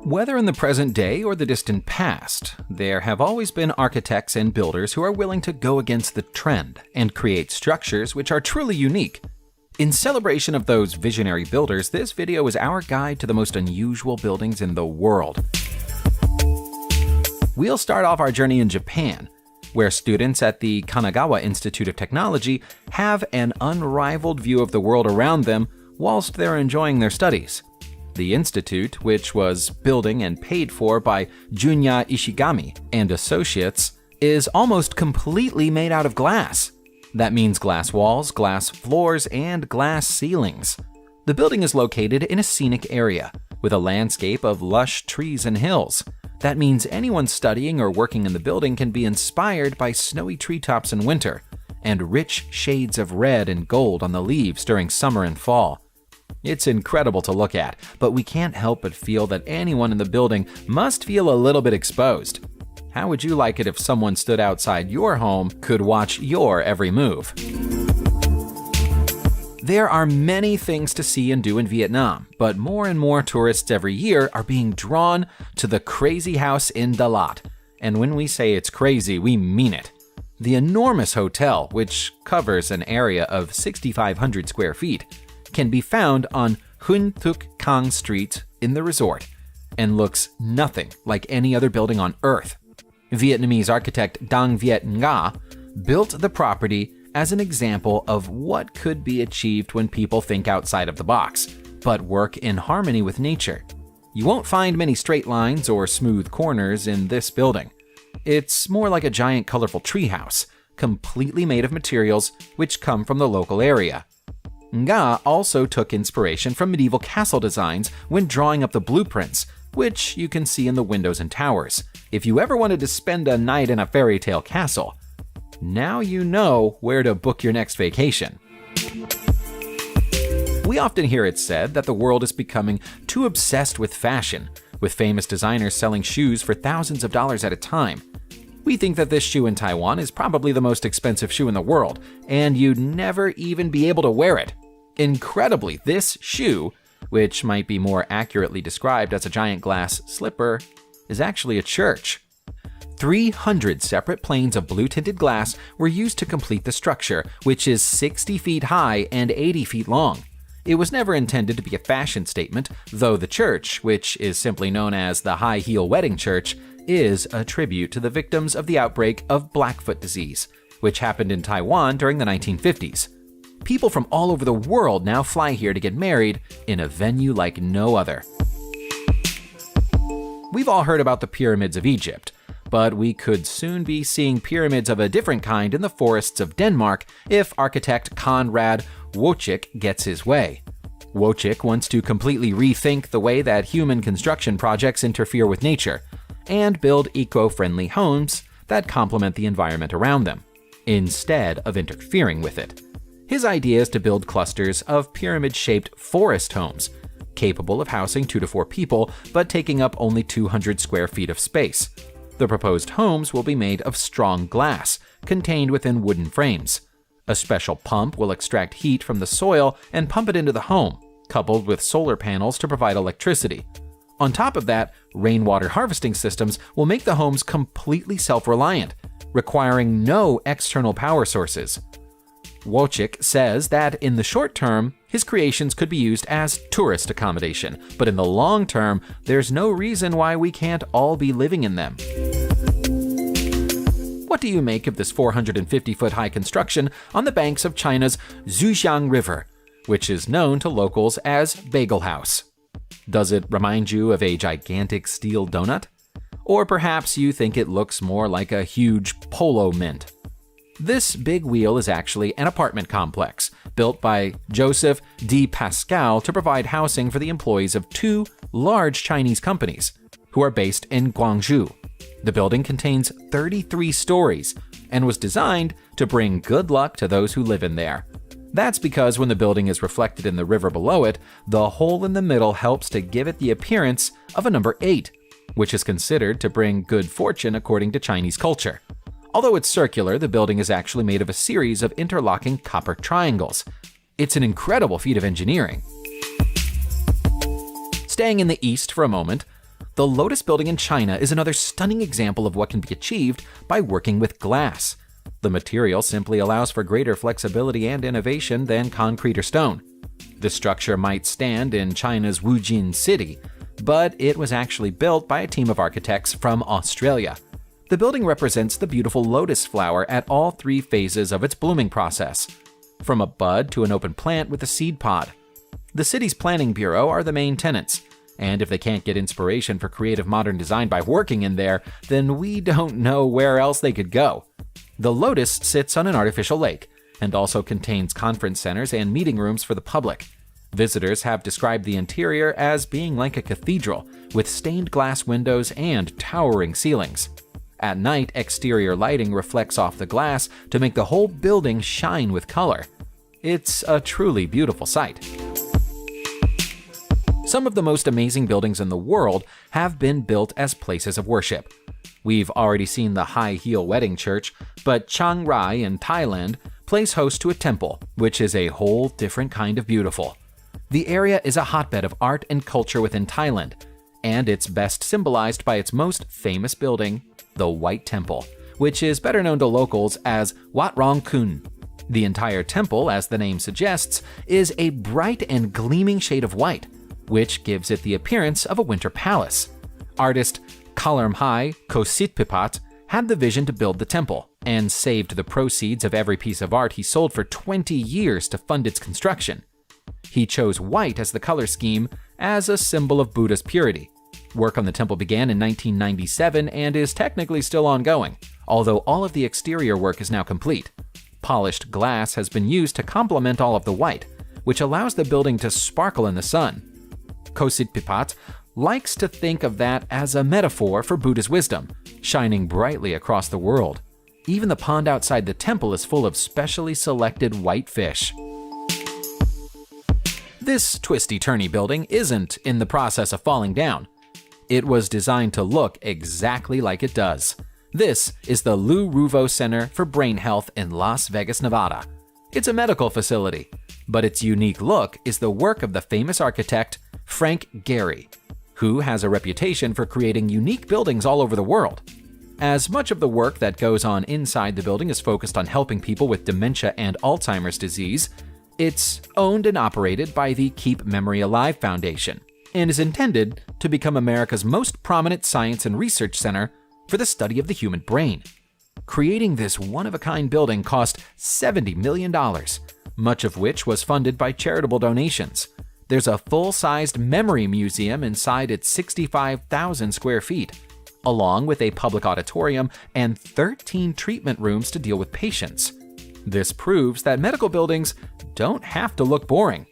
Whether in the present day or the distant past, there have always been architects and builders who are willing to go against the trend and create structures which are truly unique. In celebration of those visionary builders, this video is our guide to the most unusual buildings in the world. We'll start off our journey in Japan, where students at the Kanagawa Institute of Technology have an unrivaled view of the world around them whilst they're enjoying their studies. The institute, which was built and paid for by Junya Ishigami and Associates, is almost completely made out of glass. That means glass walls, glass floors, and glass ceilings. The building is located in a scenic area, with a landscape of lush trees and hills. That means anyone studying or working in the building can be inspired by snowy treetops in winter, and rich shades of red and gold on the leaves during summer and fall. It's incredible to look at, but we can't help but feel that anyone in the building must feel a little bit exposed. How would you like it if someone stood outside your home, could watch your every move? There are many things to see and do in Vietnam, but more and more tourists every year are being drawn to the Crazy House in Dalat. And when we say it's crazy, we mean it. The enormous hotel, which covers an area of 6,500 square feet, can be found on Hun Thuc Cang Street in the resort, and looks nothing like any other building on Earth. Vietnamese architect Dang Viet Nga built the property as an example of what could be achieved when people think outside of the box, but work in harmony with nature. You won't find many straight lines or smooth corners in this building. It's more like a giant colorful treehouse, completely made of materials which come from the local area. Nga also took inspiration from medieval castle designs when drawing up the blueprints, which you can see in the windows and towers. If you ever wanted to spend a night in a fairy tale castle, now you know where to book your next vacation. We often hear it said that the world is becoming too obsessed with fashion, with famous designers selling shoes for thousands of dollars at a time. We think that this shoe in Taiwan is probably the most expensive shoe in the world, and you'd never even be able to wear it. Incredibly, this shoe, which might be more accurately described as a giant glass slipper, is actually a church. 300 separate planes of blue-tinted glass were used to complete the structure, which is 60 feet high and 80 feet long. It was never intended to be a fashion statement, though the church, which is simply known as the High Heel Wedding Church, is a tribute to the victims of the outbreak of Blackfoot disease, which happened in Taiwan during the 1950s. People from all over the world now fly here to get married in a venue like no other. We've all heard about the pyramids of Egypt, but we could soon be seeing pyramids of a different kind in the forests of Denmark if architect Konrad Wojcik gets his way. Wojcik wants to completely rethink the way that human construction projects interfere with nature, and build eco-friendly homes that complement the environment around them, instead of interfering with it. His idea is to build clusters of pyramid-shaped forest homes, capable of housing 2 to 4 people, but taking up only 200 square feet of space. The proposed homes will be made of strong glass, contained within wooden frames. A special pump will extract heat from the soil and pump it into the home, coupled with solar panels to provide electricity. On top of that, rainwater harvesting systems will make the homes completely self-reliant, requiring no external power sources. Wojcik says that in the short term, his creations could be used as tourist accommodation, but in the long term, there's no reason why we can't all be living in them. What do you make of this 450-foot high construction on the banks of China's Zhujiang River, which is known to locals as Bagel House? Does it remind you of a gigantic steel donut? Or perhaps you think it looks more like a huge polo mint? This big wheel is actually an apartment complex built by Joseph D. Pascal to provide housing for the employees of 2 large Chinese companies who are based in Guangzhou. The building contains 33 stories and was designed to bring good luck to those who live in there. That's because when the building is reflected in the river below it, the hole in the middle helps to give it the appearance of a number 8, which is considered to bring good fortune according to Chinese culture. Although it's circular, the building is actually made of a series of interlocking copper triangles. It's an incredible feat of engineering. Staying in the east for a moment, The Lotus Building in China is another stunning example of what can be achieved by working with glass. The material simply allows for greater flexibility and innovation than concrete or stone. The structure might stand in China's Wujin City, but it was actually built by a team of architects from Australia. The building represents the beautiful lotus flower at all 3 phases of its blooming process, from a bud to an open plant with a seed pod. The city's planning bureau are the main tenants, and if they can't get inspiration for creative modern design by working in there, then we don't know where else they could go. The Lotus sits on an artificial lake, and also contains conference centers and meeting rooms for the public. Visitors have described the interior as being like a cathedral, with stained glass windows and towering ceilings. At night, exterior lighting reflects off the glass to make the whole building shine with color. It's a truly beautiful sight. Some of the most amazing buildings in the world have been built as places of worship. We've already seen the high-heel wedding church, but Chiang Rai in Thailand plays host to a temple, which is a whole different kind of beautiful. The area is a hotbed of art and culture within Thailand, and it's best symbolized by its most famous building, the White Temple, which is better known to locals as Wat Rong Kun. The entire temple, as the name suggests, is a bright and gleaming shade of white, which gives it the appearance of a winter palace. Artist Kalermhai Kositpipat had the vision to build the temple, and saved the proceeds of every piece of art he sold for 20 years to fund its construction. He chose white as the color scheme as a symbol of Buddha's purity. Work on the temple began in 1997 and is technically still ongoing, although all of the exterior work is now complete. Polished glass has been used to complement all of the white, which allows the building to sparkle in the sun. Kositpipat likes to think of that as a metaphor for Buddha's wisdom, shining brightly across the world. Even the pond outside the temple is full of specially selected white fish. This twisty-turny building isn't in the process of falling down. It was designed to look exactly like it does. This is the Lou Ruvo Center for Brain Health in Las Vegas, Nevada. It's a medical facility, but its unique look is the work of the famous architect Frank Gehry, who has a reputation for creating unique buildings all over the world. As much of the work that goes on inside the building is focused on helping people with dementia and Alzheimer's disease, it's owned and operated by the Keep Memory Alive Foundation and is intended to become America's most prominent science and research center for the study of the human brain. Creating this one-of-a-kind building cost $70 million, much of which was funded by charitable donations. There's a full-sized memory museum inside its 65,000 square feet, along with a public auditorium and 13 treatment rooms to deal with patients. This proves that medical buildings don't have to look boring.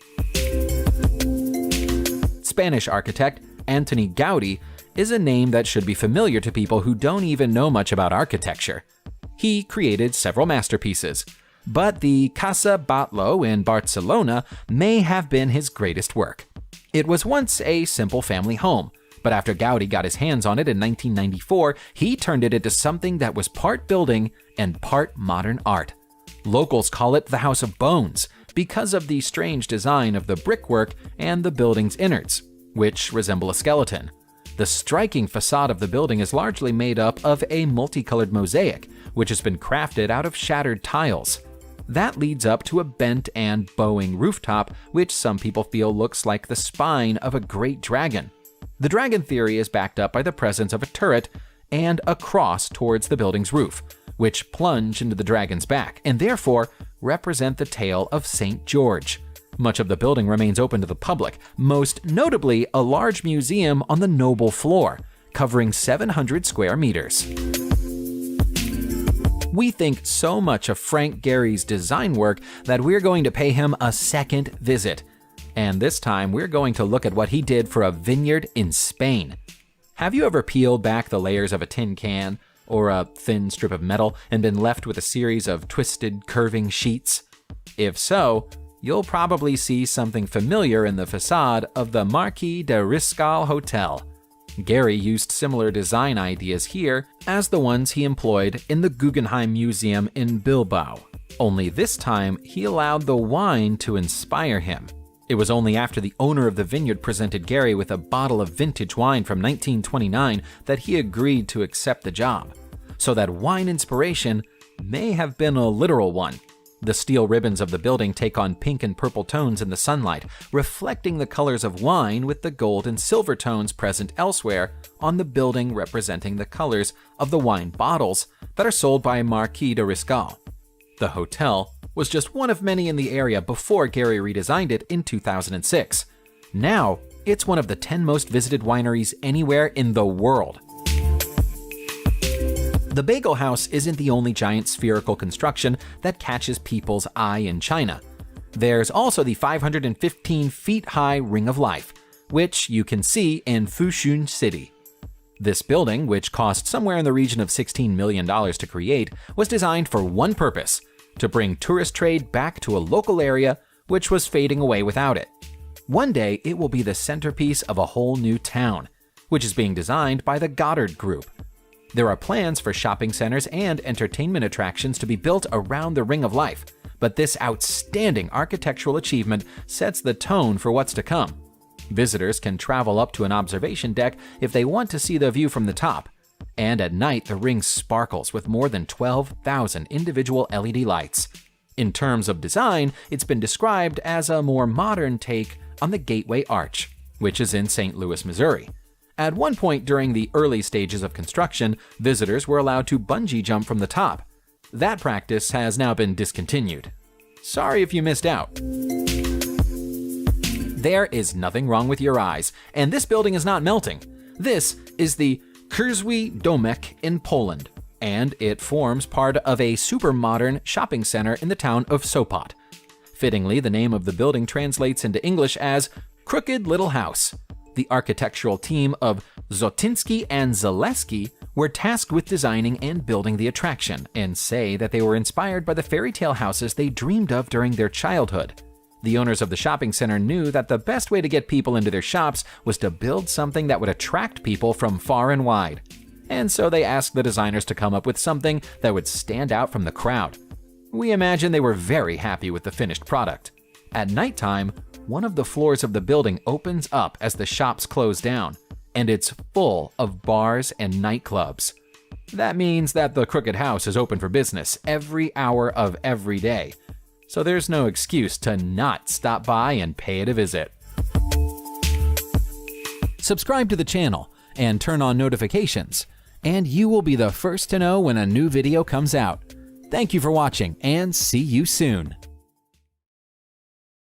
Spanish architect Antoni Gaudí is a name that should be familiar to people who don't even know much about architecture. He created several masterpieces, but the Casa Batlló in Barcelona may have been his greatest work. It was once a simple family home, but after Gaudí got his hands on it in 1994, he turned it into something that was part building and part modern art. Locals call it the House of Bones because of the strange design of the brickwork and the building's innards, which resemble a skeleton. The striking facade of the building is largely made up of a multicolored mosaic, which has been crafted out of shattered tiles. That leads up to a bent and bowing rooftop, which some people feel looks like the spine of a great dragon. The dragon theory is backed up by the presence of a turret and a cross towards the building's roof, which plunge into the dragon's back and therefore represent the tale of St. George. Much of the building remains open to the public, most notably a large museum on the noble floor, covering 700 square meters. We think so much of Frank Gehry's design work that we're going to pay him a second visit. And this time, we're going to look at what he did for a vineyard in Spain. Have you ever peeled back the layers of a tin can or a thin strip of metal and been left with a series of twisted, curving sheets? If so, you'll probably see something familiar in the facade of the Marquis de Riscal Hotel. Gehry used similar design ideas here as the ones he employed in the Guggenheim Museum in Bilbao. Only this time, he allowed the wine to inspire him. It was only after the owner of the vineyard presented Gary with a bottle of vintage wine from 1929 that he agreed to accept the job. So that wine inspiration may have been a literal one. The steel ribbons of the building take on pink and purple tones in the sunlight, reflecting the colors of wine with the gold and silver tones present elsewhere on the building representing the colors of the wine bottles that are sold by Marquis de Riscal. The hotel was just one of many in the area before Gary redesigned it in 2006. Now, it's one of the 10 most visited wineries anywhere in the world. The Bagel House isn't the only giant spherical construction that catches people's eye in China. There's also the 515 feet high Ring of Life, which you can see in Fushun City. This building, which cost somewhere in the region of $16 million to create, was designed for one purpose: to bring tourist trade back to a local area which was fading away without it. One day, it will be the centerpiece of a whole new town, which is being designed by the Goddard Group. There are plans for shopping centers and entertainment attractions to be built around the Ring of Life, but this outstanding architectural achievement sets the tone for what's to come. Visitors can travel up to an observation deck if they want to see the view from the top, and at night the ring sparkles with more than 12,000 individual LED lights. In terms of design, it's been described as a more modern take on the Gateway Arch, which is in St. Louis, Missouri. At one point during the early stages of construction, visitors were allowed to bungee jump from the top. That practice has now been discontinued. Sorry if you missed out. There is nothing wrong with your eyes, and this building is not melting. This is the Kurzwy Domek in Poland, and it forms part of a super modern shopping center in the town of Sopot. Fittingly, the name of the building translates into English as Crooked Little House. The architectural team of Zotinsky and Zaleski were tasked with designing and building the attraction, and say that they were inspired by the fairy tale houses they dreamed of during their childhood. The owners of the shopping center knew that the best way to get people into their shops was to build something that would attract people from far and wide. And so they asked the designers to come up with something that would stand out from the crowd. We imagine they were very happy with the finished product. At nighttime, one of the floors of the building opens up as the shops close down, and it's full of bars and nightclubs. That means that the Crooked House is open for business every hour of every day, so there's no excuse to not stop by and pay it a visit. Subscribe to the channel and turn on notifications, and you will be the first to know when a new video comes out. Thank you for watching, and see you soon.